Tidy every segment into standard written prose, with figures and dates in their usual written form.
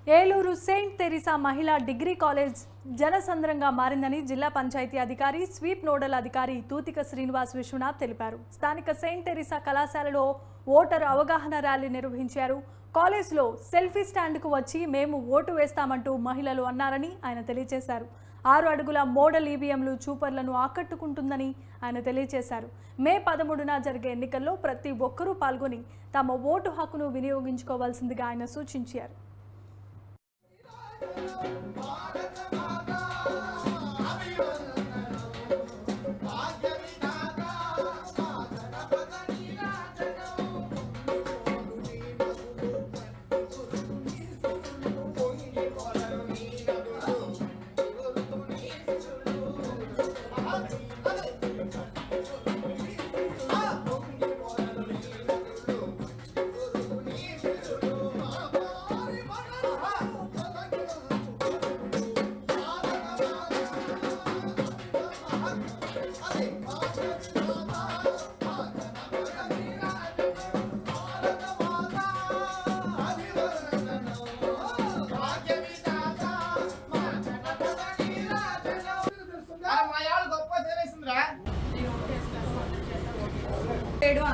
Eluru Saint Teresa మహిళా degree college జనసంద్రంగా మారిందని జిల్లా పంచాయతీ అధికారి స్వీప్ నోడల్ అధికారి తూతిక శ్రీనివాస్ విశ్వనాథ్ తెలిపారు. స్థానిక సెయింట్ తెరీసా కళాశాలలో ఓటరు అవగాహన ర్యాలీ నిర్వహించారు. కాలేజ్లో సెల్ఫీ స్టాండ్కు వచ్చి మేము ఓటు వేస్తామంటూ మహిళలు అన్నారని ఆయన తెలియజేశారు. 6 అడుగుల మోడల్ ఈవీఎంలు చూపర్లను ఆకట్టుకుంటుందని ఆయన తెలియజేశారు. మే 13న జరిగే ఎన్నికల్లో ప్రతి ఒక్కరూ పాల్గొని తమ ఓటు హక్కును వినియోగించుకోవాల్సిందిగా ఆయన సూచించారు.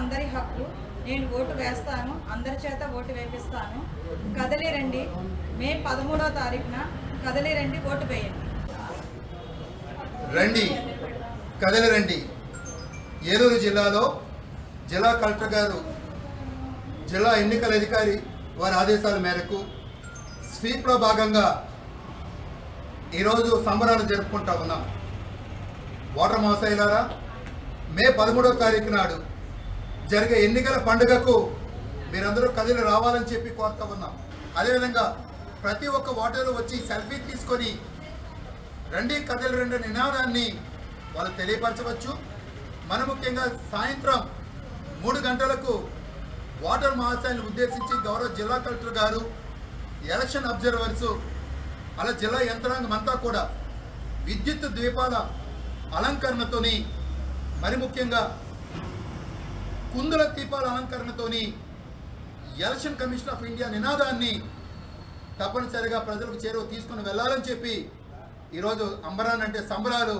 అందరి హక్కు. నేను ఓటు వేస్తాను, అందరి చేత ఓటు వేపిస్తాను. కదలి రండి, మే 13వ తారీఖున కదలి రండి, ఓటు వేయండి. రండి, కదలి రండి. ఏలూరు జిల్లాలో జిల్లా కలెక్టర్ గారు, జిల్లా ఎన్నికల అధికారి వారి ఆదేశాల మేరకు స్వీప్లో భాగంగా ఈరోజు సంబరాలు జరుపుకుంటా ఉన్నాం. ఓటర్ మహాశయులారా, మే 13వ తారీఖు నాడు జరిగే ఎన్నికల పండుగకు మీరందరూ కదిలి రావాలని చెప్పి కోరుతా ఉన్నాం. అదేవిధంగా ప్రతి ఒక్క ఓటరు వచ్చి సెల్ఫీ తీసుకొని రండి కదిలి రండి నినాదాన్ని వాళ్ళు తెలియపరచవచ్చు. మన ముఖ్యంగా సాయంత్రం 3 గంటలకు ఓటర్ మహాశయాన్ని ఉద్దేశించి గౌరవ జిల్లా కలెక్టర్ గారు, ఎలక్షన్ అబ్జర్వర్స్, అలా జిల్లా యంత్రాంగం అంతా కూడా విద్యుత్ దీపాల అలంకరణతోని, మరి ముఖ్యంగా కుందుల దీపాల అలంకరణతోని ఎలక్షన్ కమిషన్ ఆఫ్ ఇండియా నినాదాన్ని తప్పనిసరిగా ప్రజలకు చేరువ తీసుకుని వెళ్ళాలని చెప్పి ఈరోజు అంబరాన్ అంటే సంబరాలు